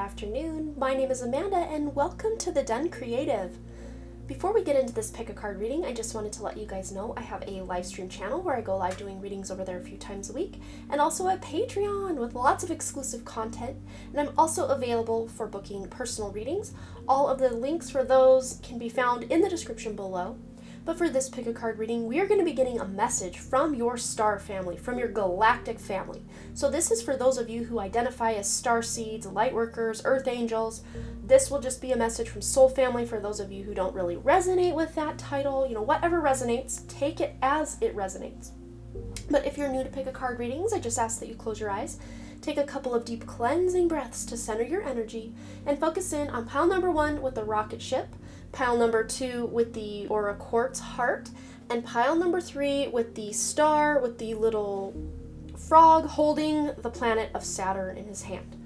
afternoon. My name is Amanda and welcome to The Done Creative. Before we get into this pick a card reading, I just wanted to let you guys know I have a live stream channel where I go live doing readings over there a few times a week, and also a Patreon with lots of exclusive content, and I'm also available for booking personal readings. All of the links for those can be found in the description below. But for this pick a card reading, we are going to be getting a message from your star family, from your galactic family. So this is for those of you who identify as star seeds, light workers, earth angels. This will just be a message from soul family for those of you who don't really resonate with that title. Whatever resonates, take it as it resonates. But if you're new to pick a card readings, I just ask that you close your eyes, take a couple of deep cleansing breaths to center your energy, and focus in on pile number 1 with the rocket ship, pile number 2 with the Aura Quartz heart, and pile number 3 with the star with the little frog holding the planet of Saturn in his hand.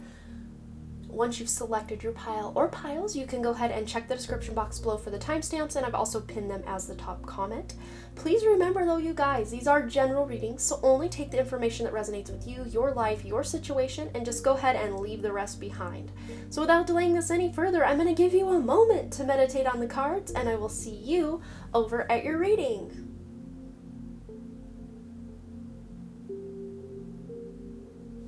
Once you've selected your pile or piles, you can go ahead and check the description box below for the timestamps, and I've also pinned them as the top comment. Please remember though, you guys, these are general readings, so only take the information that resonates with you, your life, your situation, and just go ahead and leave the rest behind. So without delaying this any further, I'm going to give you a moment to meditate on the cards, and I will see you over at your reading.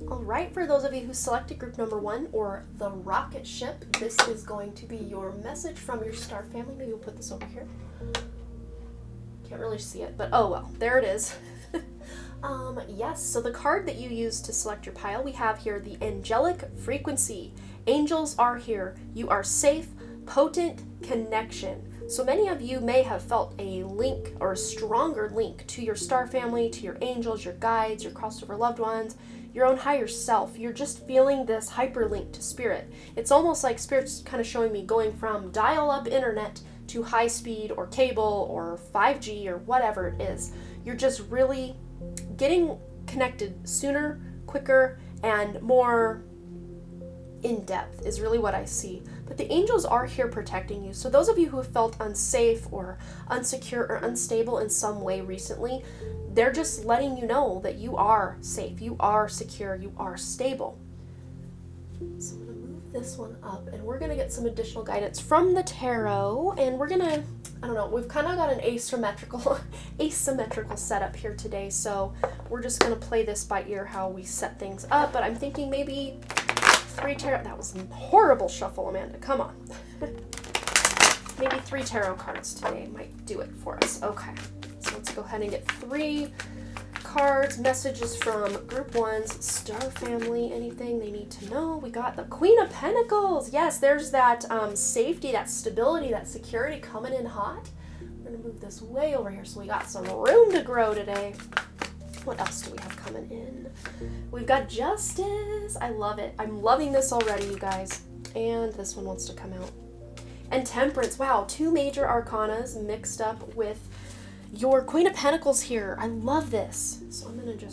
Alright, for those of you who selected group number 1, or the rocket ship, this is going to be your message from your star family. Maybe we'll put this over here. Can't really see it, but oh well, there it is. Yes, so the card that you use to select your pile, we have here the angelic frequency. Angels are here. You are safe, potent connection. So many of you may have felt a link or a stronger link to your star family, to your angels, your guides, your crossover loved ones, your own higher self. You're just feeling this hyperlink to spirit. It's almost like spirit's kind of showing me going from dial-up internet to high speed or cable or 5G or whatever it is. You're just really getting connected sooner, quicker, and more in depth is really what I see. But the angels are here protecting you. So those of you who have felt unsafe or insecure or unstable in some way recently, they're just letting you know that you are safe, you are secure, you are stable. So I'm going to move this one up, and we're going to get some additional guidance from the tarot, and we're going to, we've kind of got an asymmetrical setup here today, so we're just going to play this by ear how we set things up, but I'm thinking maybe 3 tarot, that was a horrible shuffle, Amanda, come on. Maybe 3 tarot cards today might do it for us. Okay. So let's go ahead and get 3 cards, messages from group 1's star family, anything they need to know. We got the Queen of Pentacles. Yes, there's that safety, that stability, that security coming in hot. We're going to move this way over here so we got some room to grow today. What else do we have coming in? We've got Justice. I love it. I'm loving this already, you guys. And this one wants to come out. And Temperance. Wow, 2 major arcanas mixed up with your Queen of Pentacles here. I love this. So I'm going to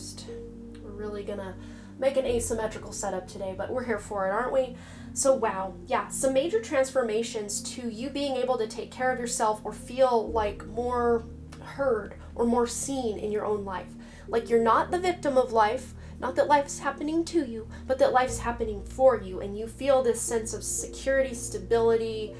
we're really going to make an asymmetrical setup today, but we're here for it, aren't we? So wow, yeah, some major transformations to you being able to take care of yourself or feel like more heard or more seen in your own life. Like you're not the victim of life, not that life's happening to you, but that life's happening for you, and you feel this sense of security, stability,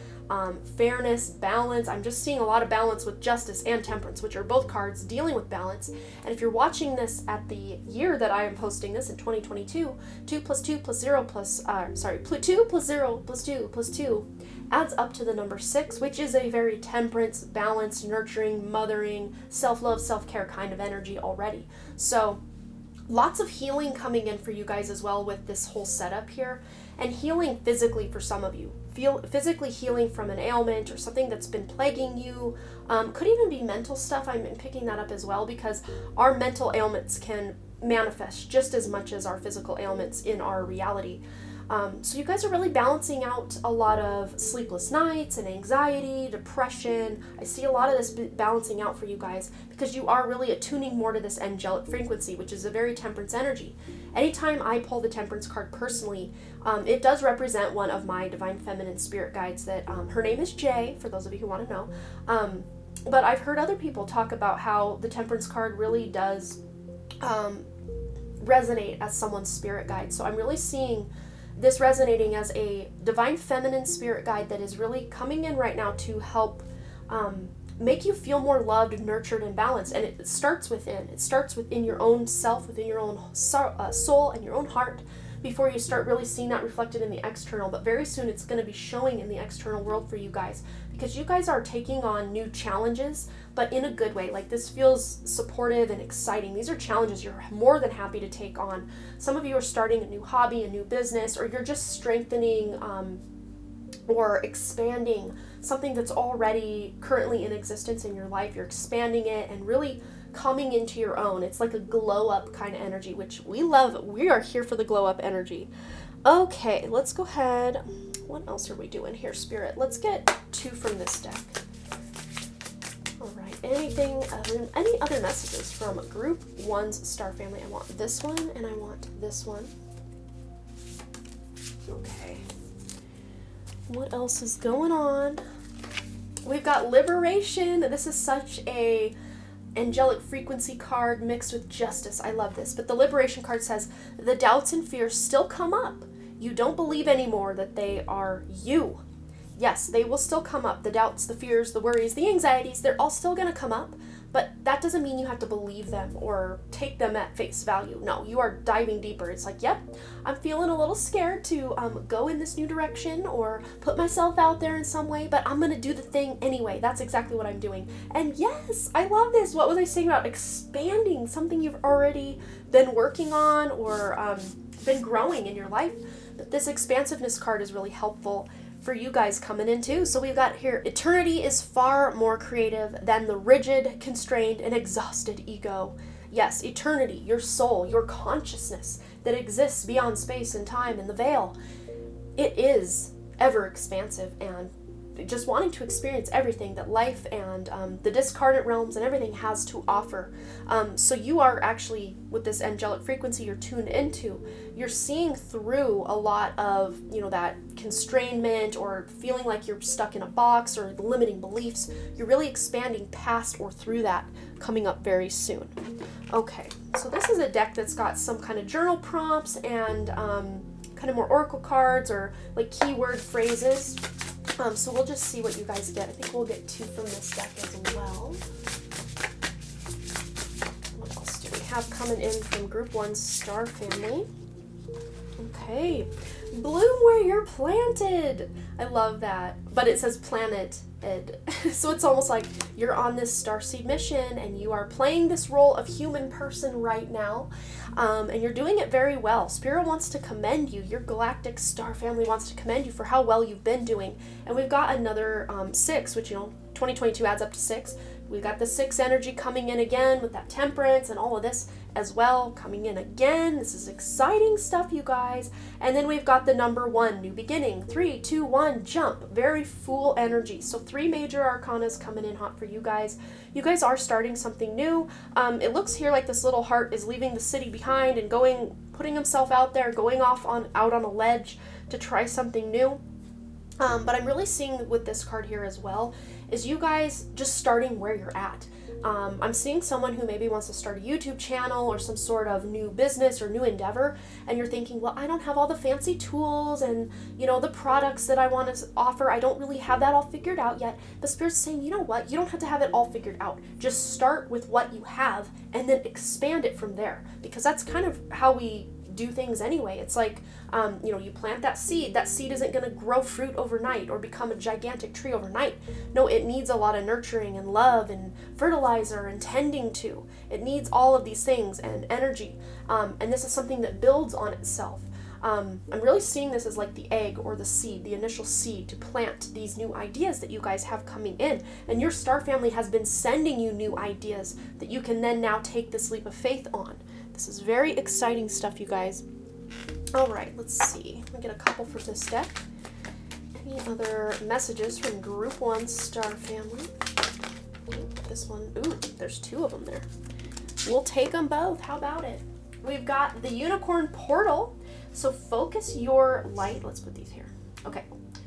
fairness, balance. I'm just seeing a lot of balance with Justice and Temperance, which are both cards dealing with balance. And if you're watching this at the year that I am posting this in 2022, 2 plus 2 plus 0 plus, 2 plus 0 plus 2 plus 2 adds up to the number 6, which is a very temperance, balanced, nurturing, mothering, self-love, self-care kind of energy already. So lots of healing coming in for you guys as well with this whole setup here, and healing physically for some of you. Physically healing from an ailment or something that's been plaguing you. Could even be mental stuff. I'm picking that up as well, because our mental ailments can manifest just as much as our physical ailments in our reality. So you guys are really balancing out a lot of sleepless nights and anxiety, depression. I see a lot of this balancing out for you guys because you are really attuning more to this angelic frequency, which is a very temperance energy. Anytime I pull the Temperance card personally, it does represent one of my divine feminine spirit guides that her name is Jay, for those of you who want to know. But I've heard other people talk about how the Temperance card really does resonate as someone's spirit guide. So I'm really seeing this resonating as a divine feminine spirit guide that is really coming in right now to help make you feel more loved, nurtured, and balanced. And it starts within. It starts within your own self, within your own soul and your own heart, before you start really seeing that reflected in the external. But very soon it's going to be showing in the external world for you guys, because you guys are taking on new challenges, but in a good way. Like, this feels supportive and exciting. These are challenges you're more than happy to take on. Some of you are starting a new hobby, a new business, or you're just strengthening or expanding something that's already currently in existence in your life. You're expanding it and really coming into your own. It's like a glow up kind of energy, which we love. We are here for the glow up energy. Okay, let's go ahead. What else are we doing here, Spirit? Let's get 2 from this deck. All right, any other messages from Group 1's star family? I want this one and I want this one. Okay. What else is going on? We've got Liberation. This is such a angelic frequency card mixed with justice. I love this. But the Liberation card says, the doubts and fears still come up. You don't believe anymore that they are you. Yes, they will still come up. The doubts, the fears, the worries, the anxieties, they're all still going to come up. But that doesn't mean you have to believe them or take them at face value. No, you are diving deeper. It's like, yep, I'm feeling a little scared to go in this new direction or put myself out there in some way, but I'm going to do the thing anyway. That's exactly what I'm doing. And yes, I love this. What was I saying about expanding something you've already been working on or been growing in your life? But this expansiveness card is really helpful for you guys coming in too. So we've got here, eternity is far more creative than the rigid, constrained, and exhausted ego. Yes, eternity, your soul, your consciousness that exists beyond space and time and the veil. It is ever expansive and just wanting to experience everything that life and the discardant realms and everything has to offer. So you are actually, with this angelic frequency you're tuned into, you're seeing through a lot of, that constrainment or feeling like you're stuck in a box or limiting beliefs. You're really expanding past or through that, coming up very soon. Okay, so this is a deck that's got some kind of journal prompts and kind of more oracle cards or like keyword phrases. So we'll just see what you guys get. I think we'll get 2 from this deck as well. What else do we have coming in from Group 1's star family? Okay. Bloom where you're planted. I love that. But it says planet. So it's almost like you're on this starseed mission and you are playing this role of human person right now. And you're doing it very well. Spirit wants to commend you. Your galactic star family wants to commend you for how well you've been doing. And we've got another 6, which, 2022 adds up to 6. We've got the 6 energy coming in again with that temperance and all of this as well coming in again. This is exciting stuff, you guys. And then we've got the number 1, new beginning. 3, 2, 1, jump. Very Fool energy. So 3 major arcanas coming in hot for you guys. You guys are starting something new. It looks here like this little heart is leaving the city behind and putting himself out there, going out on a ledge to try something new. But I'm really seeing with this card here as well is you guys just starting where you're at. I'm seeing someone who maybe wants to start a YouTube channel or some sort of new business or new endeavor, and you're thinking, well, I don't have all the fancy tools and, the products that I want to offer. I don't really have that all figured out yet. The Spirit's saying, you know what? You don't have to have it all figured out. Just start with what you have and then expand it from there, because that's kind of how we do things anyway. It's like, you plant that seed isn't going to grow fruit overnight or become a gigantic tree overnight. No, it needs a lot of nurturing and love and fertilizer and tending to. It needs all of these things and energy. And this is something that builds on itself. I'm really seeing this as like the egg or the seed, the initial seed to plant these new ideas that you guys have coming in. And your star family has been sending you new ideas that you can then now take this leap of faith on. This is very exciting stuff, you guys. All right, let's see. Let me get a couple for this deck. Any other messages from Group 1 star family? This one, there's 2 of them there. We'll take them both. How about it? We've got the unicorn portal. So focus your light. Let's put these here. Okay.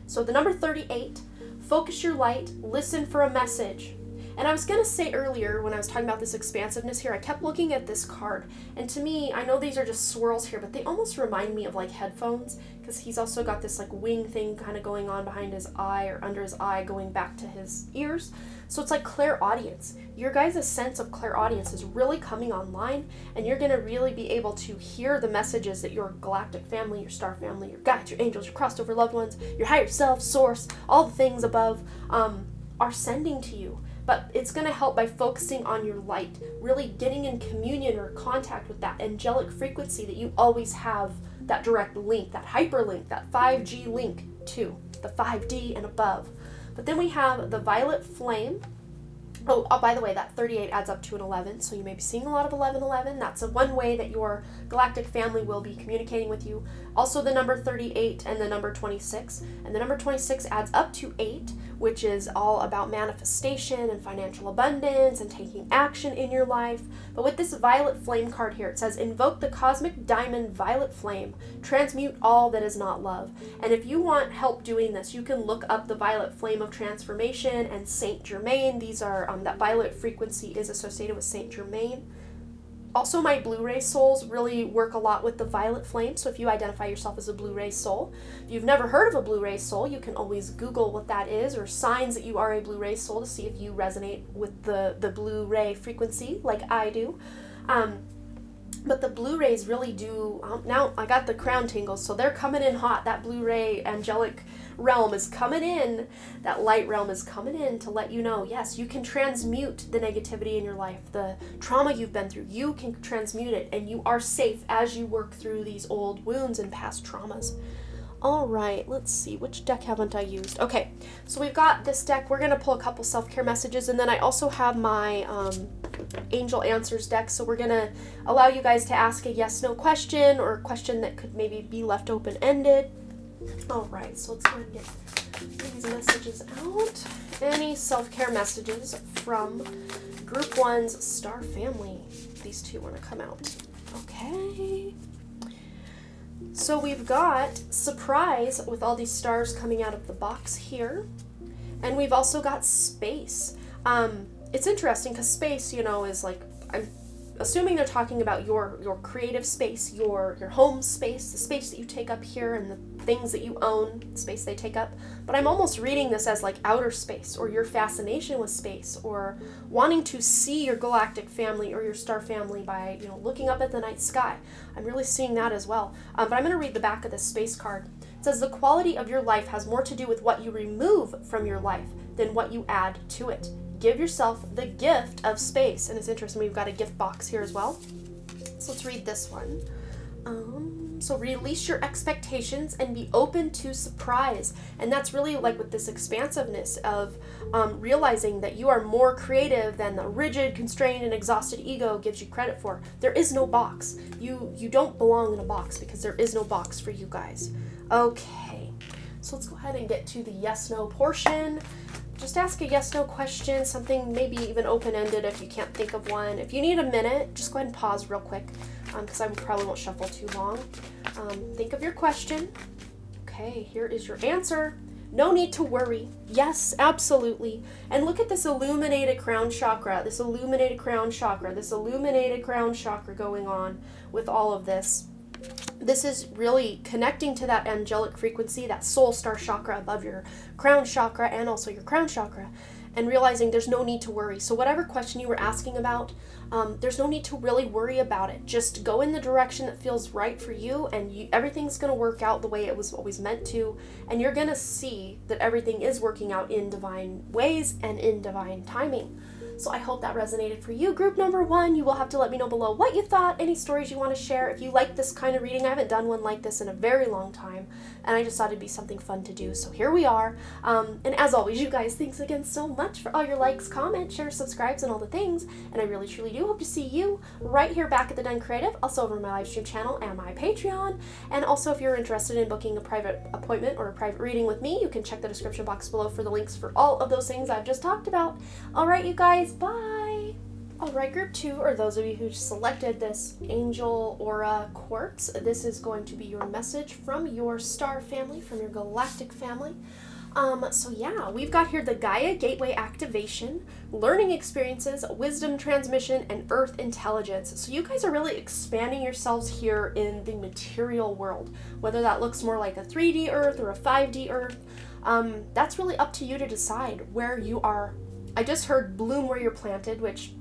So the number 38, focus your light, listen for a message. And I was going to say earlier when I was talking about this expansiveness here, I kept looking at this card. And to me, I know these are just swirls here, but they almost remind me of like headphones, because he's also got this like wing thing kind of going on behind his eye or under his eye going back to his ears. So it's like clairaudience. Your guys' sense of clairaudience is really coming online, and you're going to really be able to hear the messages that your galactic family, your star family, your guides, your angels, your crossed over loved ones, your higher self, source, all the things above are sending to you. But it's going to help by focusing on your light, really getting in communion or contact with that angelic frequency that you always have that direct link, that hyperlink, that 5G link to, the 5D and above. But then we have the violet flame. Oh, by the way, that 38 adds up to an 11, so you may be seeing a lot of 1111. That's one way that your galactic family will be communicating with you. Also the number 38 and the number 26. And the number 26 adds up to 8, which is all about manifestation and financial abundance and taking action in your life. But with this violet flame card here, it says, invoke the cosmic diamond violet flame, transmute all that is not love. And if you want help doing this, you can look up the violet flame of transformation and Saint Germain. These are that violet frequency is associated with Saint Germain. Also, my Blu-ray souls really work a lot with the violet flame, so if you identify yourself as a Blu-ray soul, if you've never heard of a Blu-ray soul, you can always Google what that is, or signs that you are a Blu-ray soul, to see if you resonate with the Blu-ray frequency like I do. But the Blu-rays really do, now I got the crown tingles, so they're coming in hot. That Blu-ray angelic realm is coming in, that light realm is coming in to let you know, yes, you can transmute the negativity in your life, the trauma you've been through, you can transmute it, and you are safe as you work through these old wounds and past traumas. All right, let's see, which deck haven't I used? Okay, so we've got this deck. We're going to pull a couple self-care messages, and then I also have my Angel Answers deck, so we're going to allow you guys to ask a yes-no question, or a question that could maybe be left open-ended. All right, so let's go ahead and get these messages out. Any self-care messages from Group 1's Star Family? These two want to come out. Okay. So we've got surprise with all these stars coming out of the box here. And we've also got space. It's interesting because space, you know, is like, I'm assuming they're talking about your creative space, your home space, the space that you take up here and the things that you own, the space they take up. But I'm almost reading this as like outer space, or your fascination with space, or wanting to see your galactic family or your star family by, you know, looking up at the night sky. I'm really seeing that as well. But I'm going to read the back of this space card. It says, the quality of your life has more to do with what you remove from your life than what you add to it. Give yourself the gift of space. And it's interesting, we've got a gift box here as well. So let's read this one. So release your expectations and be open to surprise. And that's really like with this expansiveness of realizing that you are more creative than the rigid, constrained, and exhausted ego gives you credit for. There is no box. You don't belong in a box, because there is no box for you guys. Okay, so let's go ahead and get to the yes-no portion. Just ask a yes-no question, something maybe even open-ended if you can't think of one. If you need a minute, just go ahead and pause real quick, because I probably won't shuffle too long. Think of your question. Okay, here is your answer. No need to worry. Yes, absolutely. And look at this illuminated crown chakra, this illuminated crown chakra, this illuminated crown chakra going on with all of this. This is really connecting to that angelic frequency, that soul star chakra above your crown chakra and also your crown chakra, and realizing there's no need to worry. So whatever question you were asking about, there's no need to really worry about it. Just go in the direction that feels right for you, and everything's going to work out the way it was always meant to, and you're going to see that everything is working out in divine ways and in divine timing. So I hope that resonated for you. Group number 1, you will have to let me know below what you thought, any stories you want to share. If you like this kind of reading, I haven't done one like this in a very long time, and I just thought it'd be something fun to do. So here we are. And as always, you guys, thanks again so much for all your likes, comments, shares, subscribes, and all the things. And I really, truly do hope to see you right here back at the Done Creative, also over my live stream channel and my Patreon. And also, if you're interested in booking a private appointment or a private reading with me, you can check the description box below for the links for all of those things I've just talked about. All right, you guys. Bye! Alright, group 2, or those of you who selected this Angel Aura Quartz, this is going to be your message from your star family, from your galactic family. So yeah, we've got here the Gaia Gateway activation, learning experiences, wisdom transmission, and earth intelligence. So you guys are really expanding yourselves here in the material world, whether that looks more like a 3D earth or a 5D earth. That's really up to you to decide where you are. I just heard bloom where you're planted, which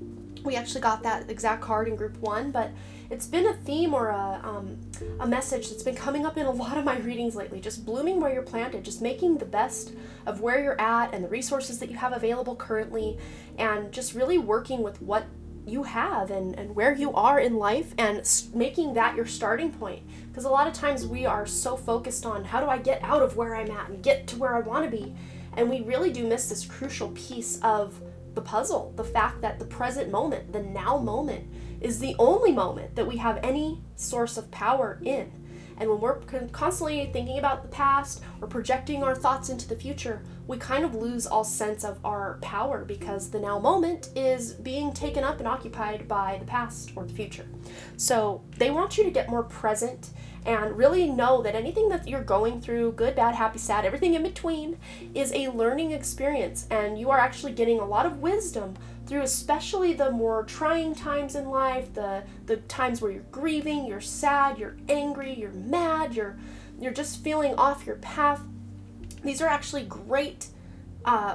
we actually got that exact card in group 1, but it's been a theme or a message that's been coming up in a lot of my readings lately. Just blooming where you're planted, just making the best of where you're at and the resources that you have available currently, and just really working with what you have and where you are in life and making that your starting point. Because a lot of times we are so focused on how do I get out of where I'm at and get to where I want to be, and we really do miss this crucial piece of the puzzle, the fact that the present moment, the now moment, is the only moment that we have any source of power in. And when we're constantly thinking about the past or projecting our thoughts into the future, we kind of lose all sense of our power because the now moment is being taken up and occupied by the past or the future. So they want you to get more present and really know that anything that you're going through, good, bad, happy, sad, everything in between, is a learning experience, and you are actually getting a lot of wisdom through especially the more trying times in life, the times where you're grieving, you're sad, you're angry, you're mad, you're just feeling off your path. These are actually great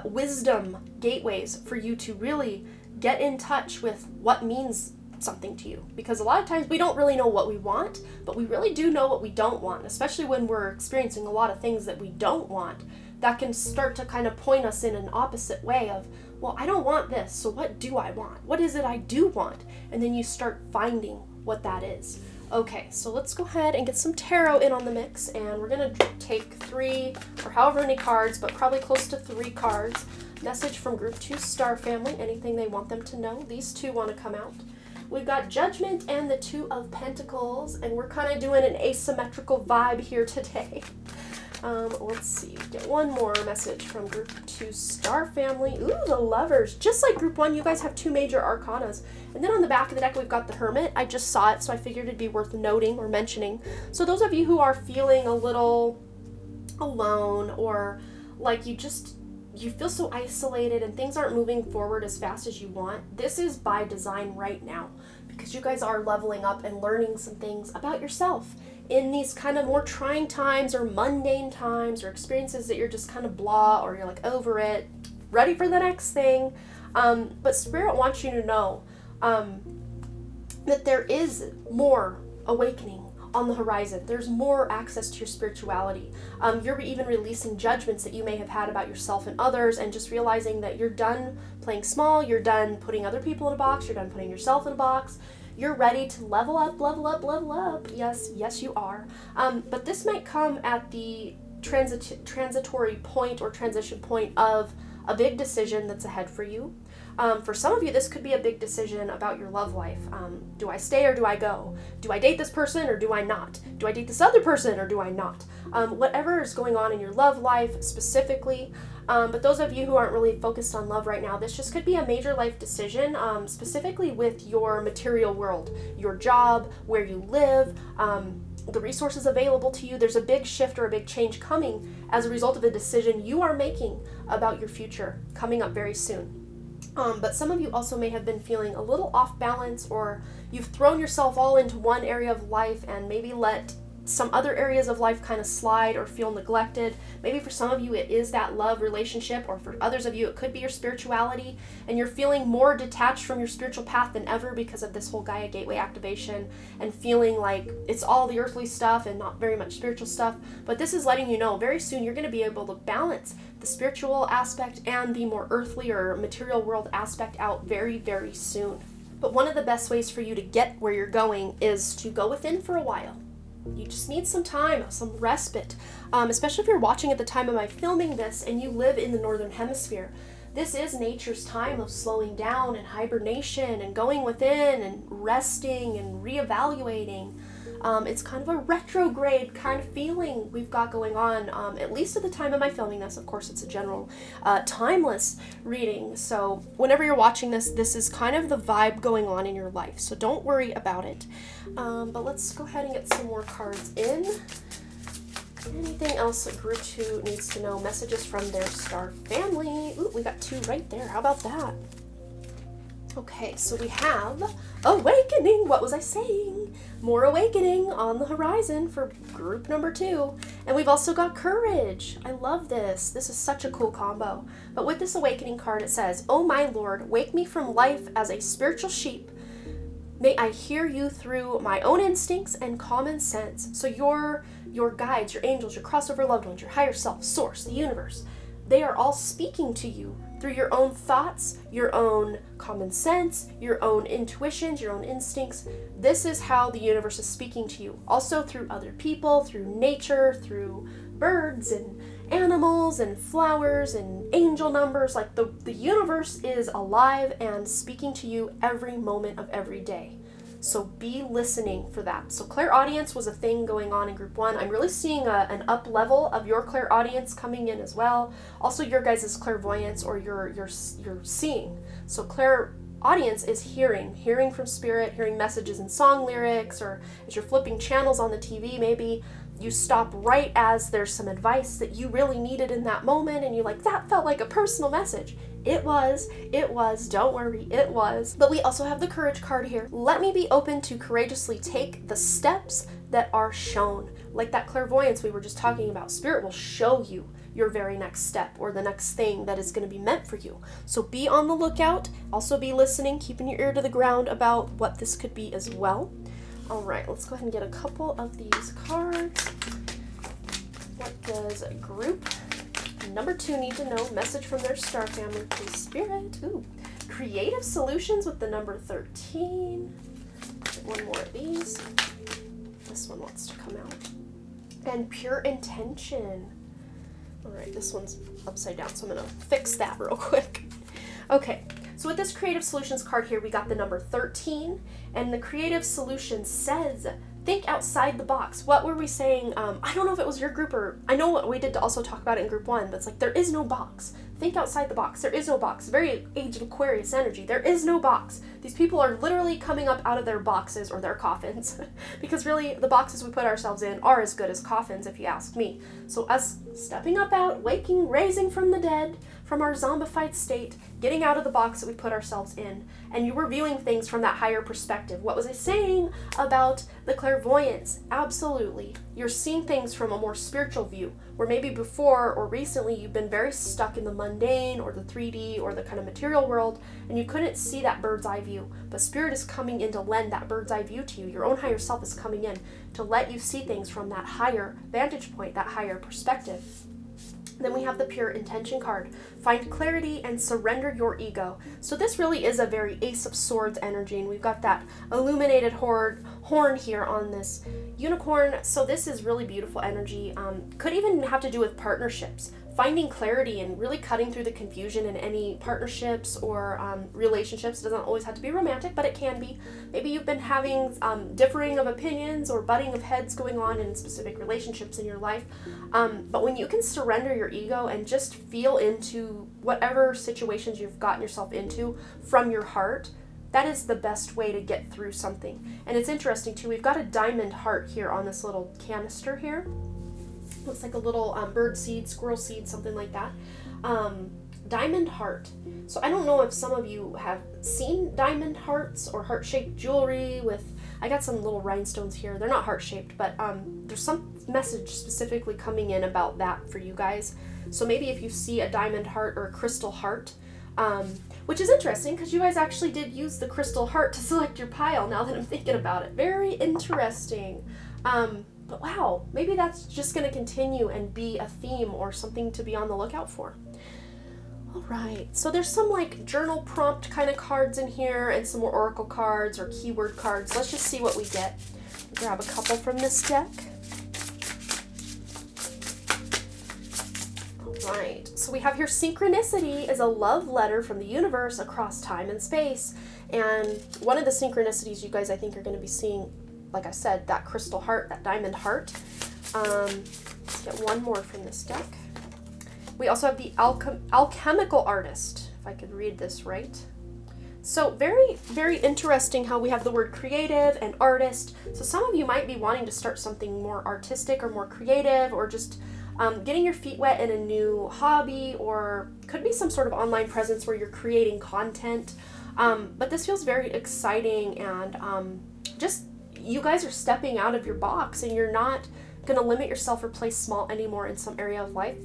wisdom gateways for you to really get in touch with what means something to you, because a lot of times we don't really know what we want, but we really do know what we don't want, especially when we're experiencing a lot of things that we don't want. That can start to kind of point us in an opposite way of, well, I don't want this, so what do I want? What is it I do want? And then you start finding what that is. Okay, so let's go ahead and get some tarot in on the mix, and we're going to take 3 or however many cards, but probably close to 3 cards. Message from Group 2 Star Family, anything they want them to know. These 2 want to come out. We've got Judgment and the 2 of Pentacles, and we're kind of doing an asymmetrical vibe here today. Let's see, get one more message from Group 2 Star Family. Ooh, the Lovers. Just like Group 1, you guys have 2 major arcanas. And then on the back of the deck, we've got the Hermit. I just saw it, so I figured it'd be worth noting or mentioning. So those of you who are feeling a little alone, or like you feel so isolated and things aren't moving forward as fast as you want, this is by design right now, because you guys are leveling up and learning some things about yourself in these kind of more trying times or mundane times or experiences that you're just kind of blah, or you're like over it, ready for the next thing. But Spirit wants you to know that there is more awakening on the horizon. There's more access to your spirituality. You're even releasing judgments that you may have had about yourself and others, and just realizing that you're done playing small, you're done putting other people in a box, you're done putting yourself in a box. You're ready to level up, level up, level up. Yes, you are. But this might come at the transitory point or transition point of a big decision that's ahead for you. For some of you, this could be a big decision about your love life. Do I stay or do I go? Do I date this person or do I not? Do I date this other person or do I not? Whatever is going on in your love life specifically. But those of you who aren't really focused on love right now, this just could be a major life decision, specifically with your material world, your job, where you live, the resources available to you. There's a big shift or a big change coming as a result of a decision you are making about your future coming up very soon. But some of you also may have been feeling a little off balance, or you've thrown yourself all into one area of life and maybe let some other areas of life kind of slide or feel neglected. Maybe for some of you it is that love relationship, or for others of you it could be your spirituality, and you're feeling more detached from your spiritual path than ever because of this whole Gaia Gateway activation, and feeling like it's all the earthly stuff and not very much spiritual stuff. But this is letting you know very soon you're going to be able to balance the spiritual aspect and the more earthly or material world aspect out very, very soon. But one of the best ways for you to get where you're going is to go within for a while. You just need some time, some respite, especially if you're watching at the time of my filming this and you live in the Northern Hemisphere. This is nature's time of slowing down and hibernation and going within and resting and reevaluating. It's kind of a retrograde kind of feeling we've got going on, at least at the time of my filming this. Of course, it's a general timeless reading. So whenever you're watching this, this is kind of the vibe going on in your life. So don't worry about it. But let's go ahead and get some more cards in. Anything else that group 2 needs to know? Messages from their star family. Ooh, we got 2 right there. How about that? Okay, so we have awakening. What was I saying? More awakening on the horizon for group number 2. And we've also got courage. I love this. This is such a cool combo. But with this awakening card, it says, "Oh my Lord, wake me from life as a spiritual sheep. May I hear you through my own instincts and common sense." So your guides, your angels, your crossover loved ones, your higher self, source, the universe, they are all speaking to you through your own thoughts, your own common sense, your own intuitions, your own instincts. This is how the universe is speaking to you. Also through other people, through nature, through birds and animals and flowers and angel numbers. Like the universe is alive and speaking to you every moment of every day. So be listening for that. So clairaudience was a thing going on in group 1. I'm really seeing an up level of your clairaudience coming in as well. Also your guys' clairvoyance or your seeing. So clairaudience is hearing from spirit, hearing messages in song lyrics, or as you're flipping channels on the TV, maybe you stop right as there's some advice that you really needed in that moment and you're like, that felt like a personal message. It was, don't worry, it was. But we also have the courage card here. Let me be open to courageously take the steps that are shown. Like that clairvoyance we were just talking about. Spirit will show you your very next step or the next thing that is going to be meant for you. So be on the lookout. Also be listening, keeping your ear to the ground about what this could be as well. All right, let's go ahead and get a couple of these cards. What does group number 2 need to know? Message from their star family, please, Spirit. Ooh, creative solutions with the number 13. Get one more of these. This one wants to come out. And pure intention. All right, this one's upside down, so I'm gonna fix that real quick. Okay, so with this creative solutions card here, we got the number 13, and the creative solution says, think outside the box. What were we saying? I don't know if it was your group or, I know what we did to also talk about it in group 1, but it's like, there is no box. Think outside the box. There is no box. Very Age of Aquarius energy. There is no box. These people are literally coming up out of their boxes or their coffins because really the boxes we put ourselves in are as good as coffins if you ask me. So us stepping up out, waking, raising from the dead, from our zombified state, getting out of the box that we put ourselves in, and you were viewing things from that higher perspective. What was I saying about the clairvoyance? Absolutely. You're seeing things from a more spiritual view, where maybe before or recently you've been very stuck in the mundane or the 3D or the kind of material world, and you couldn't see that bird's eye view. But Spirit is coming in to lend that bird's eye view to you. Your own higher self is coming in to let you see things from that higher vantage point, that higher perspective. Then we have the pure intention card. Find clarity and surrender your ego. So this really is a very Ace of Swords energy, and we've got that illuminated horn here on this unicorn. So this is really beautiful energy. Could even have to do with partnerships. Finding clarity and really cutting through the confusion in any partnerships or relationships. It doesn't always have to be romantic, but it can be. Maybe you've been having differing of opinions or butting of heads going on in specific relationships in your life. But when you can surrender your ego and just feel into whatever situations you've gotten yourself into from your heart, that is the best way to get through something. And it's interesting too, we've got a diamond heart here on this little canister here. Looks like a little bird seed, squirrel seed, something like that. Diamond heart. So I don't know if some of you have seen diamond hearts or heart-shaped jewelry with, I got some little rhinestones here. They're not heart-shaped, but there's some message specifically coming in about that for you guys. So maybe if you see a diamond heart or a crystal heart, which is interesting because you guys actually did use the crystal heart to select your pile now that I'm thinking about it. Very interesting. But wow, maybe that's just going to continue and be a theme or something to be on the lookout for. All right, so there's some like journal prompt kind of cards in here and some more oracle cards or keyword cards. Let's just see what we get. Grab a couple from this deck. All right, so we have here synchronicity is a love letter from the universe across time and space. And one of the synchronicities you guys I think are going to be seeing, like I said, that crystal heart, that diamond heart. Let's get one more from this deck. We also have the alchemical artist, if I could read this right. So very, very interesting how we have the word creative and artist. So some of you might be wanting to start something more artistic or more creative, or just getting your feet wet in a new hobby, or could be some sort of online presence where you're creating content. But this feels very exciting, and just you guys are stepping out of your box, and you're not going to limit yourself or play small anymore in some area of life.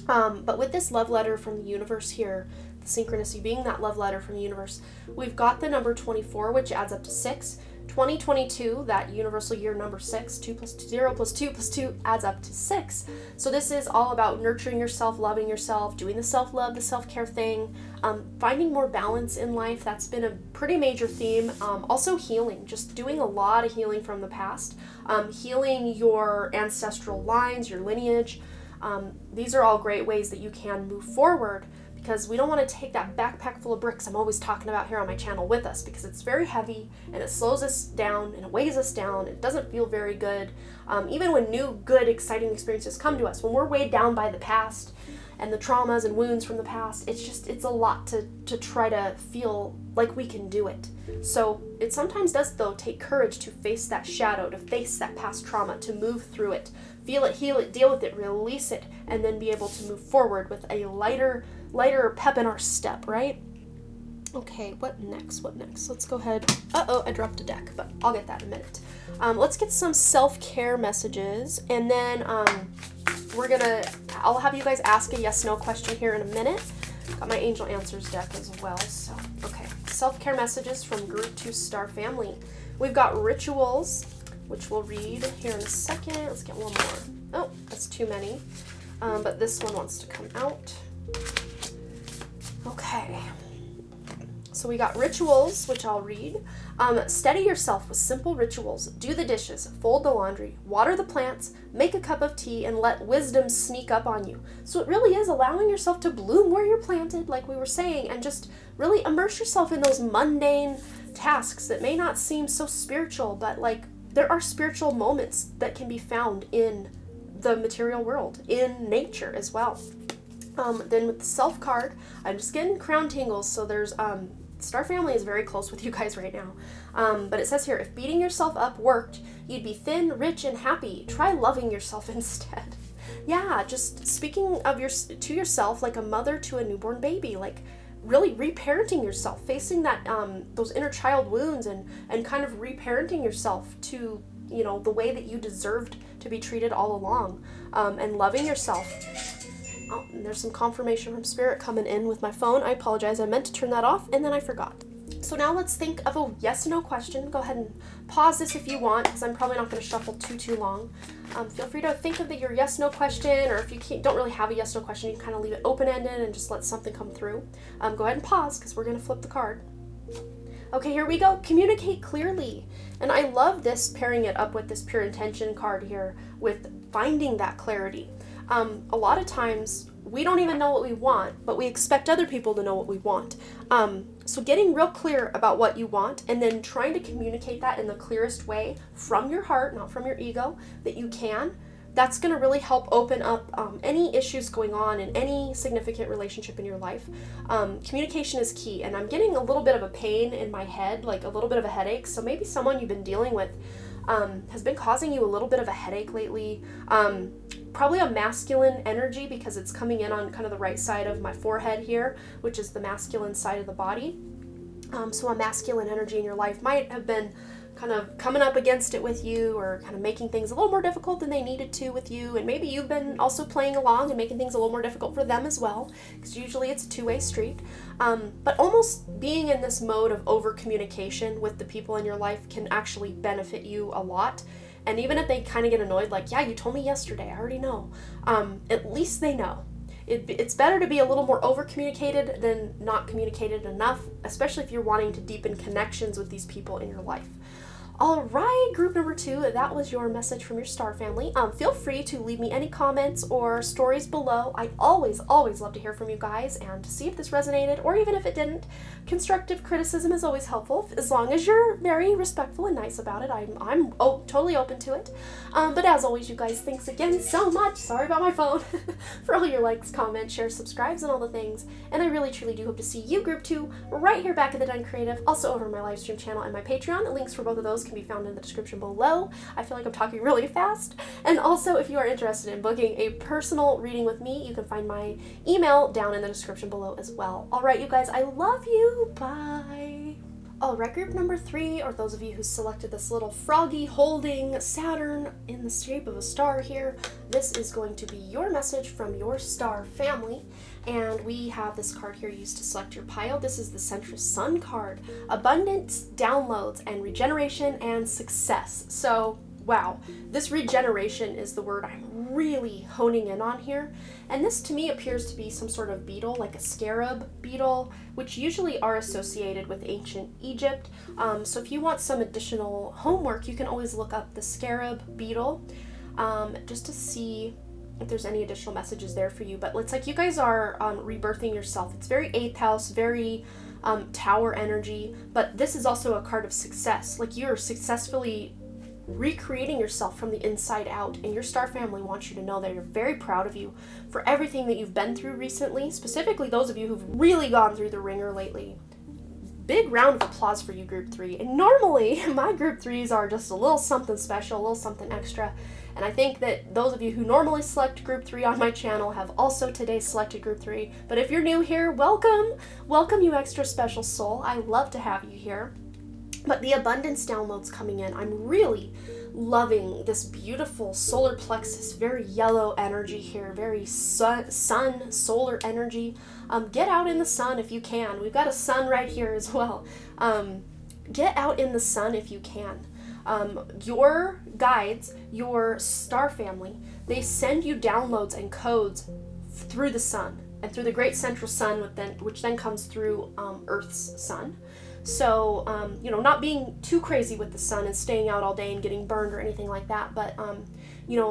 But with this love letter from the universe here, the synchronicity being that love letter from the universe, we've got the number 24, which adds up to 6. 2022, that universal year number 6, 2 plus 0 plus 2 plus 2 adds up to 6. So this is all about nurturing yourself, loving yourself, doing the self-love, the self-care thing, finding more balance in life. That's been a pretty major theme. Also healing, just doing a lot of healing from the past, healing your ancestral lines, your lineage. These are all great ways that you can move forward, because we don't want to take that backpack full of bricks I'm always talking about here on my channel with us, because it's very heavy and it slows us down and it weighs us down. It doesn't feel very good. Even when new, good, exciting experiences come to us, when we're weighed down by the past and the traumas and wounds from the past, it's a lot to try to feel like we can do it. So it sometimes does, though, take courage to face that shadow, to face that past trauma, to move through it, feel it, heal it, deal with it, release it, and then be able to move forward with a lighter pep in our step, right? Okay, what next? Let's go ahead. I dropped a deck, but I'll get that in a minute. Let's get some self-care messages, and then I'll have you guys ask a yes/no question here in a minute. Got my Angel Answers deck as well. So, okay, self-care messages from Group 2 Star Family. We've got rituals, which we'll read here in a second. Let's get one more. Oh, that's too many. But this one wants to come out. Okay. So we got rituals, which I'll read. Steady yourself with simple rituals. Do the dishes, fold the laundry, water the plants, make a cup of tea, and let wisdom sneak up on you. So it really is allowing yourself to bloom where you're planted, like we were saying, and just really immerse yourself in those mundane tasks that may not seem so spiritual, but like there are spiritual moments that can be found in the material world, in nature as well. Then with the self card, I'm just getting crown tingles, so there's Star Family is very close with you guys right now. But it says here, if beating yourself up worked, you'd be thin, rich, and happy. Try loving yourself instead. Yeah, just speaking of to yourself like a mother to a newborn baby, like really reparenting yourself, facing that those inner child wounds, and kind of reparenting yourself to, you know, the way that you deserved to be treated all along, and loving yourself. Oh, and there's some confirmation from Spirit coming in with my phone. I apologize. I meant to turn that off, and then I forgot. So now let's think of a yes/no question. Go ahead and pause this if you want, because I'm probably not going to shuffle too long. Feel free to think of your yes/no question, or if you don't really have a yes/no question, you can kind of leave it open-ended and just let something come through. Go ahead and pause, because we're going to flip the card. Okay, here we go. Communicate clearly. And I love this, pairing it up with this pure intention card here, with finding that clarity. A lot of times we don't even know what we want, but we expect other people to know what we want. So getting real clear about what you want, and then trying to communicate that in the clearest way from your heart, not from your ego, that you can, that's going to really help open up any issues going on in any significant relationship in your life. Communication is key, and I'm getting a little bit of a pain in my head, like a little bit of a headache. So maybe someone you've been dealing with has been causing you a little bit of a headache lately. Probably a masculine energy, because it's coming in on kind of the right side of my forehead here, which is the masculine side of the body. So a masculine energy in your life might have been kind of coming up against it with you, or kind of making things a little more difficult than they needed to with you, and maybe you've been also playing along and making things a little more difficult for them as well, because usually it's a two-way street. But almost being in this mode of over communication with the people in your life can actually benefit you a lot. And even if they kind of get annoyed, like, yeah, you told me yesterday, I already know, at least they know. It's better to be a little more over-communicated than not communicated enough, especially if you're wanting to deepen connections with these people in your life. All right, group number 2, that was your message from your star family. Feel free to leave me any comments or stories below. I always love to hear from you guys and to see if this resonated, or even if it didn't, constructive criticism is always helpful, as long as you're very respectful and nice about it. I'm totally open to it. But as always, you guys, thanks again so much, sorry about my phone, for all your likes, comments, shares, subscribes, and all the things. And I really, truly do hope to see you, Group 2, right here back at the Done Creative, also over my live stream channel and my Patreon. The links for both of those can be found in the description below. I feel like I'm talking really fast. And also, if you are interested in booking a personal reading with me, you can find my email down in the description below as well. All right, you guys, I love you. Bye. All right, group number 3, or those of you who selected this little froggy holding Saturn in the shape of a star here, this is going to be your message from your star family. And we have this card here used to select your pile. This is the Central Sun card. Abundance, downloads, and regeneration and success. So, wow, this regeneration is the word I'm really honing in on here. And this to me appears to be some sort of beetle, like a scarab beetle, which usually are associated with ancient Egypt. So if you want some additional homework, you can always look up the scarab beetle just to see if there's any additional messages there for you. But it's like you guys are rebirthing yourself. It's very 8th house, very tower energy, but this is also a card of success. Like you're successfully recreating yourself from the inside out, and your star family wants you to know that you're very proud of you for everything that you've been through recently, specifically those of you who've really gone through the ringer lately. Big round of applause for you, Group 3. And normally, my Group 3s are just a little something special, a little something extra. And I think that those of you who normally select Group 3 on my channel have also today selected Group 3. But if you're new here, welcome! Welcome, you extra special soul. I love to have you here. But the abundance downloads coming in, I'm really loving this beautiful solar plexus, very yellow energy here, very sun, solar energy. Get out in the sun if you can. We've got a sun right here as well. Get out in the sun if you can. Your guides, your star family, they send you downloads and codes through the sun and through the great central sun, which then comes through Earth's sun. So, not being too crazy with the sun and staying out all day and getting burned or anything like that, but,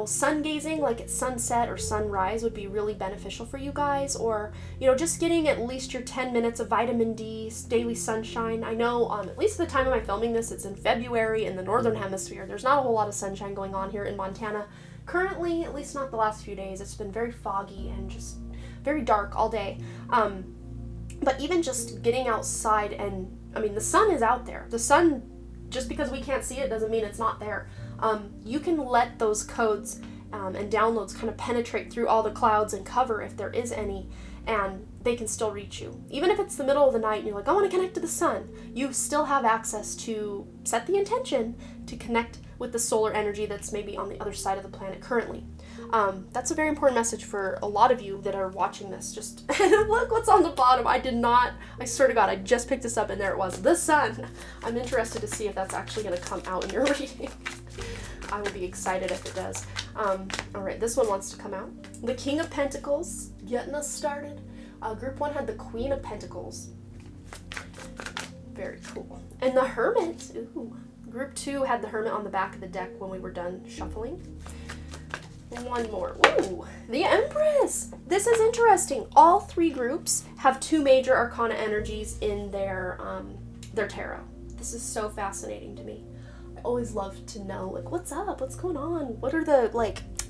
sun gazing, like at sunset or sunrise, would be really beneficial for you guys, or, just getting at least your 10 minutes of vitamin D, daily sunshine. I know, at least at the time of my filming this, it's in February in the Northern Hemisphere. There's not a whole lot of sunshine going on here in Montana. Currently, at least not the last few days, it's been very foggy and just very dark all day. But even just getting outside and the sun is out there. The sun, just because we can't see it doesn't mean it's not there. You can let those codes and downloads kind of penetrate through all the clouds and cover, if there is any, and they can still reach you. Even if it's the middle of the night and you're like, I want to connect to the sun, you still have access to set the intention to connect with the solar energy that's maybe on the other side of the planet currently. That's a very important message for a lot of you that are watching this. Just look what's on the bottom. I swear to God, I just picked this up and there it was, the sun. I'm interested to see if that's actually going to come out in your reading. I will be excited if it does. All right, this one wants to come out. The King of Pentacles, getting us started. Group 1 had the Queen of Pentacles. Very cool. And the Hermit, ooh. Group 2 had the Hermit on the back of the deck when we were done shuffling. One more. Ooh, the Empress! This is interesting. All 3 groups have 2 major arcana energies in their tarot. This is so fascinating to me. I always love to know, like, what's up? What's going on? What are the,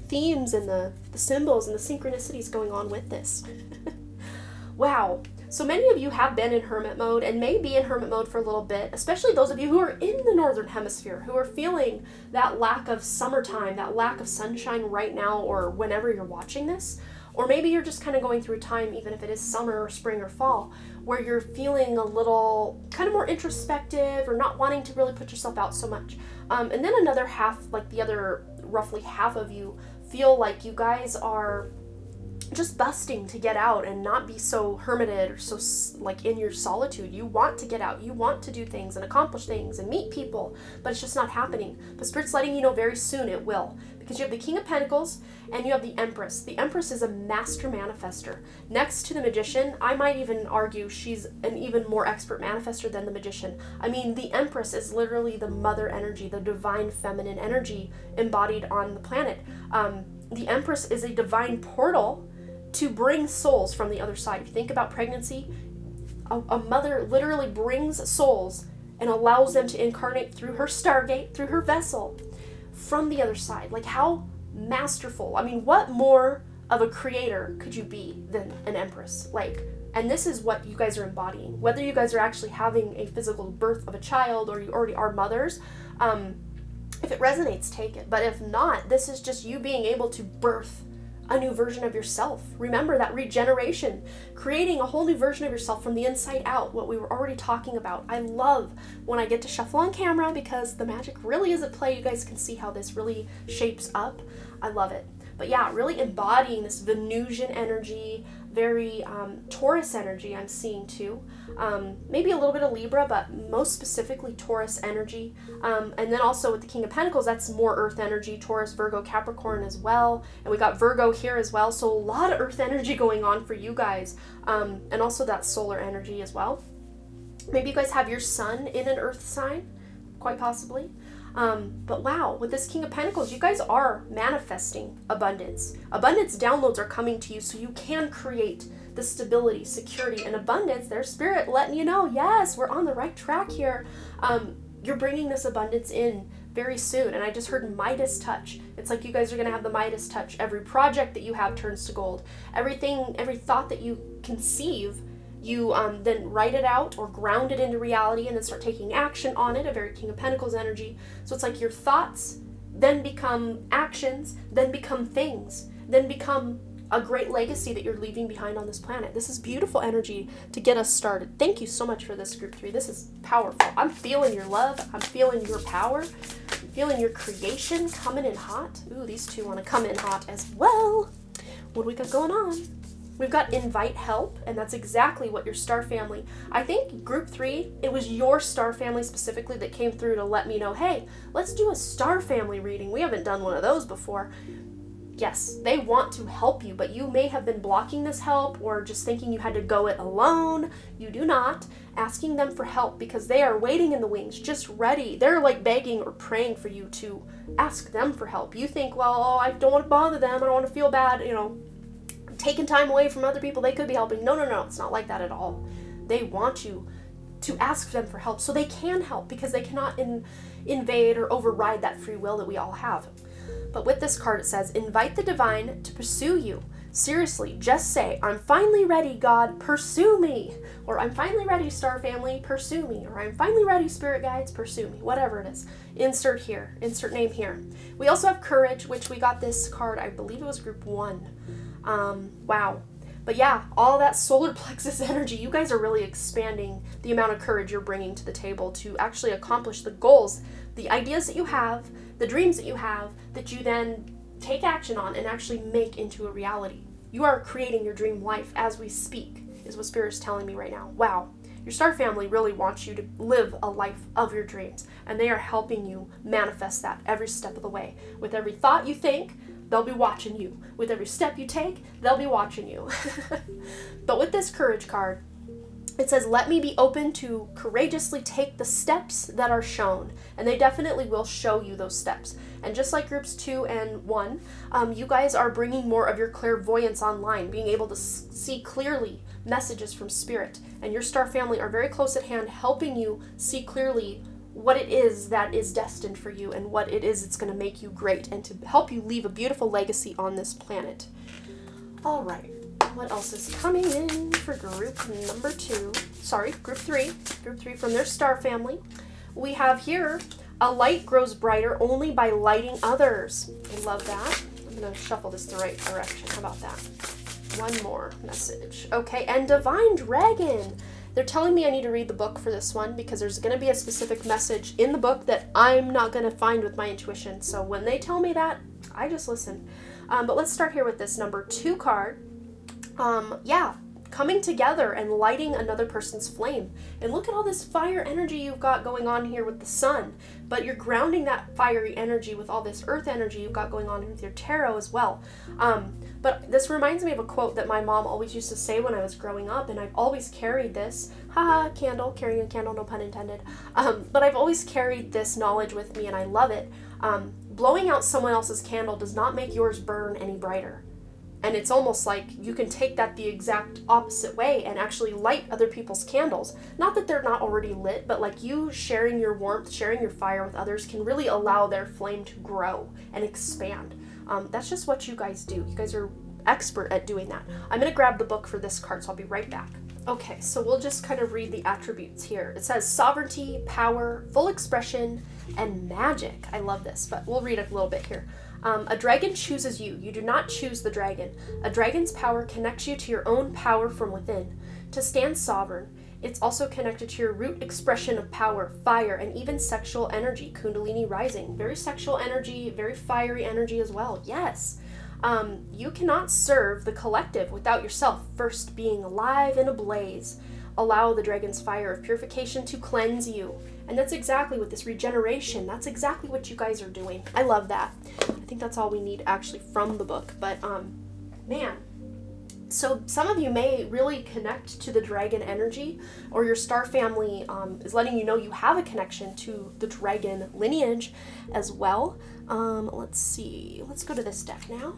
themes and the symbols and the synchronicities going on with this? Wow. So many of you have been in hermit mode and may be in hermit mode for a little bit, especially those of you who are in the Northern Hemisphere, who are feeling that lack of summertime, that lack of sunshine right now or whenever you're watching this. Or maybe you're just kind of going through a time, even if it is summer or spring or fall, where you're feeling a little kind of more introspective or not wanting to really put yourself out so much. And then another half, like the other roughly half of you, feel like you guys are just busting to get out and not be so hermited or so in your solitude. You want to get out, you want to do things and accomplish things and meet people, but it's just not happening. But Spirit's letting you know very soon it will, because you have the King of Pentacles and you have the Empress. The Empress is a master manifester. Next to the Magician, I might even argue she's an even more expert manifester than the Magician. The Empress is literally the mother energy, the divine feminine energy embodied on the planet. The Empress is a divine portal to bring souls from the other side. If you think about pregnancy, A mother literally brings souls and allows them to incarnate through her stargate, through her vessel, from the other side. Like, how masterful. I mean, what more of a creator could you be than an empress? Like, and this is what you guys are embodying. Whether you guys are actually having a physical birth of a child or you already are mothers, if it resonates, take it. But if not, this is just you being able to birth a new version of yourself. Remember that regeneration, creating a whole new version of yourself from the inside out, what we were already talking about. I love when I get to shuffle on camera because the magic really is at play. You guys can see how this really shapes up. I love it. But yeah, really embodying this Venusian energy, very Taurus energy I'm seeing too. Maybe a little bit of Libra, but most specifically Taurus energy. And then also with the King of Pentacles, that's more Earth energy, Taurus, Virgo, Capricorn as well. And we got Virgo here as well. So a lot of Earth energy going on for you guys. And also that solar energy as well. Maybe you guys have your sun in an Earth sign, quite possibly. But wow, with this King of Pentacles, you guys are manifesting abundance. Abundance downloads are coming to you so you can create the stability, security, and abundance. There's spirit letting you know, yes, we're on the right track here. You're bringing this abundance in very soon. And I just heard Midas touch. It's like you guys are going to have the Midas touch. Every project that you have turns to gold. Everything, every thought that you conceive, you then write it out or ground it into reality and then start taking action on it, a very King of Pentacles energy. So it's like your thoughts then become actions, then become things, then become a great legacy that you're leaving behind on this planet. This is beautiful energy to get us started. Thank you so much for this, Group 3. This is powerful. I'm feeling your love. I'm feeling your power. I'm feeling your creation coming in hot. Ooh, these two want to come in hot as well. What do we got going on? We've got invite help, and that's exactly what your star family, I think Group 3, it was your star family specifically that came through to let me know, hey, let's do a star family reading. We haven't done one of those before. Yes, they want to help you, but you may have been blocking this help or just thinking you had to go it alone. You do not. Asking them for help because they are waiting in the wings, just ready. They're like begging or praying for you to ask them for help. You think, well, I don't want to bother them. I don't want to feel bad, taking time away from other people they could be helping. No, it's not like that at all. They want you to ask them for help so they can help because they cannot invade or override that free will that we all have. But with this card it says, invite the divine to pursue you. Seriously, just say, I'm finally ready, God, pursue me. Or I'm finally ready, star family, pursue me. Or I'm finally ready, spirit guides, pursue me. Whatever it is. Insert here. Insert name here. We also have courage, which we got this card, I believe it was Group 1. Wow. But yeah, all that solar plexus energy, you guys are really expanding the amount of courage you're bringing to the table to actually accomplish the goals, the ideas that you have, the dreams that you have, that you then take action on and actually make into a reality. You are creating your dream life as we speak, is what Spirit is telling me right now. Wow. Your star family really wants you to live a life of your dreams, and they are helping you manifest that every step of the way. With every thought you think, they'll be watching you. With every step you take, they'll be watching you. But with this courage card, it says, let me be open to courageously take the steps that are shown. And they definitely will show you those steps. And just like Groups 2 and 1, you guys are bringing more of your clairvoyance online, being able to see clearly messages from Spirit. And your star family are very close at hand, helping you see clearly what it is that is destined for you and what it is that's going to make you great and to help you leave a beautiful legacy on this planet. All right. What else is coming in for Group 3. Group 3 from their star family. We have here, a light grows brighter only by lighting others. I love that. I'm going to shuffle this the right direction. How about that? One more message. Okay, and Divine Dragon. They're telling me I need to read the book for this one because there's going to be a specific message in the book that I'm not going to find with my intuition. So when they tell me that, I just listen. But let's start here with this number 2 card. Coming together and lighting another person's flame. And look at all this fire energy you've got going on here with the sun. But you're grounding that fiery energy with all this earth energy you've got going on with your tarot as well. But this reminds me of a quote that my mom always used to say when I was growing up, and I've always carried this. Candle, carrying a candle, no pun intended. But I've always carried this knowledge with me, and I love it. Blowing out someone else's candle does not make yours burn any brighter. And it's almost like you can take that the exact opposite way and actually light other people's candles. Not that they're not already lit, but like you sharing your warmth, sharing your fire with others can really allow their flame to grow and expand. That's just what you guys do. You guys are expert at doing that. I'm going to grab the book for this card, so I'll be right back. Okay, so we'll just kind of read the attributes here. It says sovereignty, power, full expression, and magic. I love this, but we'll read a little bit here. A dragon chooses you. You do not choose the dragon. A dragon's power connects you to your own power from within. To stand sovereign, it's also connected to your root expression of power, fire, and even sexual energy, Kundalini rising. Very sexual energy, very fiery energy as well. Yes. You cannot serve the collective without yourself first being alive and ablaze. Allow the dragon's fire of purification to cleanse you. And that's exactly what this regeneration, that's exactly what you guys are doing. I love that. I think that's all we need actually from the book. But man, so some of you may really connect to the dragon energy, or your star family is letting you know you have a connection to the dragon lineage as well. Let's see. Let's go to this deck now.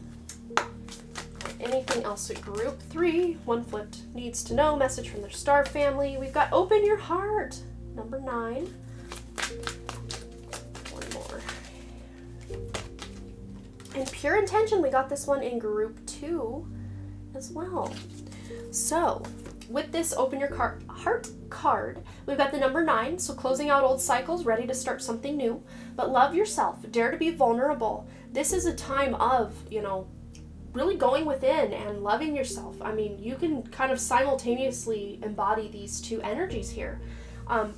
Anything else at group 3? One flipped needs to know. Message from their star family. We've got open your heart. Number 9. One more. And pure intention. We got this one in group 2 as well. So with this open your heart card, we've got the number 9. So closing out old cycles, ready to start something new. But love yourself. Dare to be vulnerable. This is a time of, really going within and loving yourself. I mean, you can kind of simultaneously embody these two energies here.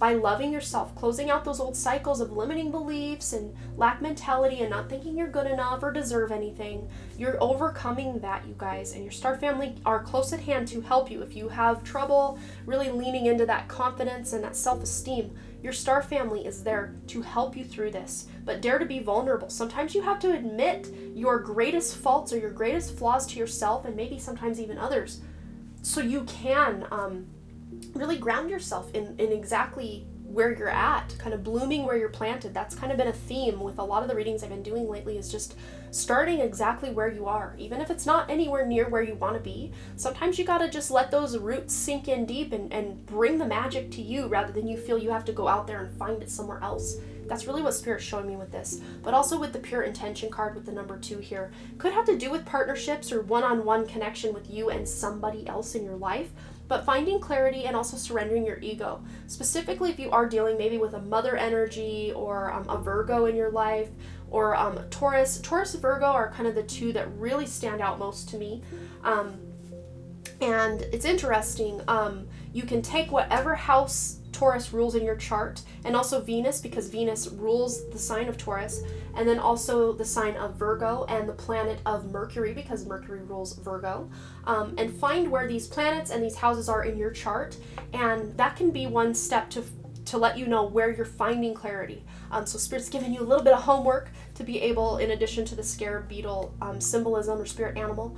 By loving yourself, closing out those old cycles of limiting beliefs and lack mentality and not thinking you're good enough or deserve anything. You're overcoming that, you guys, and your star family are close at hand to help you. If you have trouble really leaning into that confidence and that self-esteem, your star family is there to help you through this. But dare to be vulnerable. Sometimes you have to admit your greatest faults or your greatest flaws to yourself, and maybe sometimes even others, so you can really ground yourself in exactly where you're at, kind of blooming where you're planted. That's kind of been a theme with a lot of the readings I've been doing lately, is just starting exactly where you are, even if it's not anywhere near where you want to be. Sometimes you gotta just let those roots sink in deep and bring the magic to you, rather than you feel you have to go out there and find it somewhere else. That's really what Spirit's showing me with this. But also with the pure intention card with the number 2 here, could have to do with partnerships or one-on-one connection with you and somebody else in your life. But finding clarity and also surrendering your ego. Specifically, if you are dealing maybe with a mother energy or a Virgo in your life, or Taurus. Taurus, Virgo are kind of the two that really stand out most to me. And it's interesting. You can take whatever house Taurus rules in your chart, and also Venus, because Venus rules the sign of Taurus, and then also the sign of Virgo and the planet of Mercury, because Mercury rules Virgo, and find where these planets and these houses are in your chart, and that can be one step to let you know where you're finding clarity. So Spirit's giving you a little bit of homework to be able, in addition to the scarab beetle symbolism or spirit animal,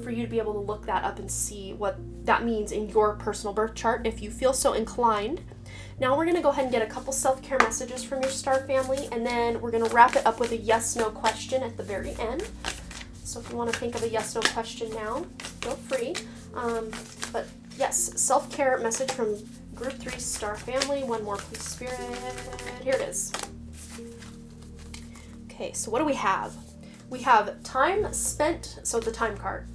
for you to be able to look that up and see what that means in your personal birth chart if you feel so inclined. Now we're going to go ahead and get a couple self-care messages from your star family, and then we're going to wrap it up with a yes-no question at the very end. So if you want to think of a yes-no question now, feel free. But yes, self-care message from Group 3 star family. One more, please, Spirit. Here it is. Okay, so what do we have? We have time spent, so the time card.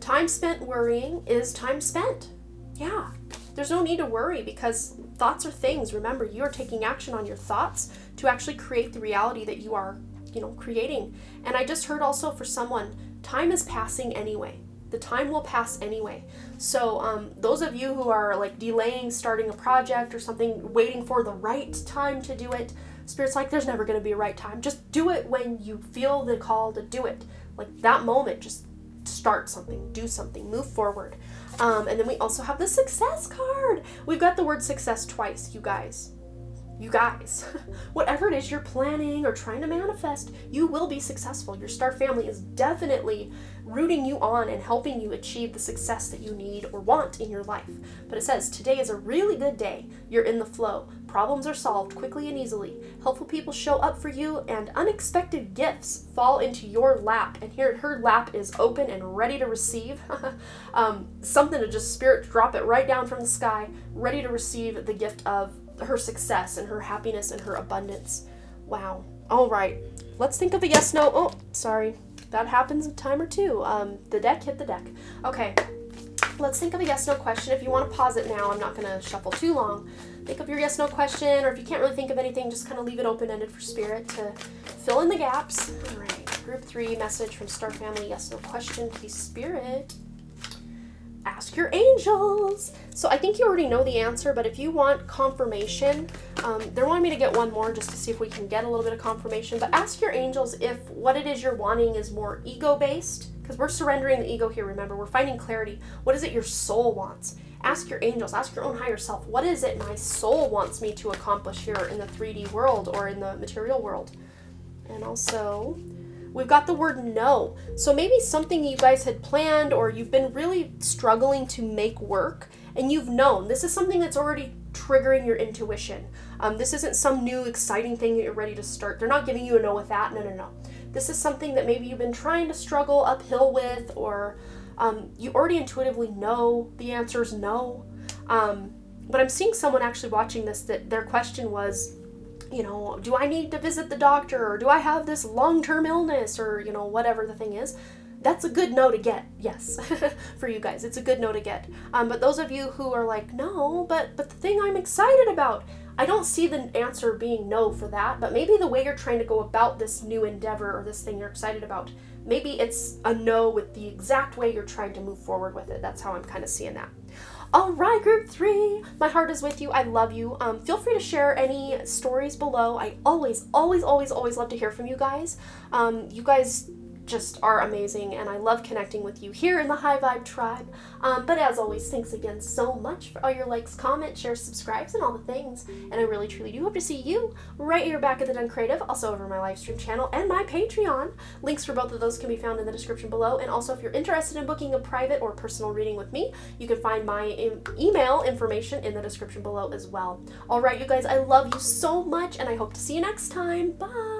Time spent worrying is time spent. Yeah, there's no need to worry, because thoughts are things. Remember, you are taking action on your thoughts to actually create the reality that you are, creating. And I just heard also for someone, time is passing anyway. The time will pass anyway. So those of you who are like delaying starting a project or something, waiting for the right time to do it, Spirit's like, there's never going to be a right time. Just do it when you feel the call to do it. Like that moment, just start something, do something, move forward. And then we also have the success card. We've got the word success twice, you guys. You guys, whatever it is you're planning or trying to manifest, you will be successful. Your star family is definitely rooting you on and helping you achieve the success that you need or want in your life. But it says, today is a really good day. You're in the flow. Problems are solved quickly and easily. Helpful people show up for you, and unexpected gifts fall into your lap. And here, her lap is open and ready to receive. Something to just spirit drop it right down from the sky, ready to receive the gift of her success and her happiness and her abundance. Wow. All right. Let's think of a yes, no. Oh, sorry. That happens a time or two. The deck hit the deck. Okay. Let's think of a yes, no question. If you want to pause it now, I'm not going to shuffle too long. Think of your yes, no question, or if you can't really think of anything, just kind of leave it open-ended for Spirit to fill in the gaps. All right, Group 3, message from Star Family, yes, no question, please, Spirit. Ask your angels. So I think you already know the answer, but if you want confirmation, they're wanting me to get one more just to see if we can get a little bit of confirmation. But ask your angels if what it is you're wanting is more ego-based, because we're surrendering the ego here, remember. We're finding clarity. What is it your soul wants? Ask your angels, ask your own higher self, what is it my soul wants me to accomplish here in the 3D world or in the material world? And also, we've got the word no. So maybe something you guys had planned or you've been really struggling to make work, and you've known. This is something that's already triggering your intuition. This isn't some new exciting thing that you're ready to start. They're not giving you a no with that. No. This is something that maybe you've been trying to struggle uphill with, or you already intuitively know the answer is no. But I'm seeing someone actually watching this that their question was, do I need to visit the doctor, or do I have this long-term illness, or, whatever the thing is. That's a good no to get, yes, for you guys. It's a good no to get. But those of you who are like, no, but the thing I'm excited about, I don't see the answer being no for that, but maybe the way you're trying to go about this new endeavor or this thing you're excited about, maybe it's a no with the exact way you're trying to move forward with it. That's how I'm kind of seeing that. All right, Group 3, my heart is with you. I love you. Feel free to share any stories below. I always love to hear from you guys. You guys just are amazing, and I love connecting with you here in the High Vibe Tribe. But as always, thanks again so much for all your likes, comments, shares, subscribes, and all the things. And I really, truly do hope to see you right here back at the Done Creative, also over my live stream channel and my Patreon. Links for both of those can be found in the description below. And also, if you're interested in booking a private or personal reading with me, you can find my email information in the description below as well. All right, you guys, I love you so much, and I hope to see you next time. Bye!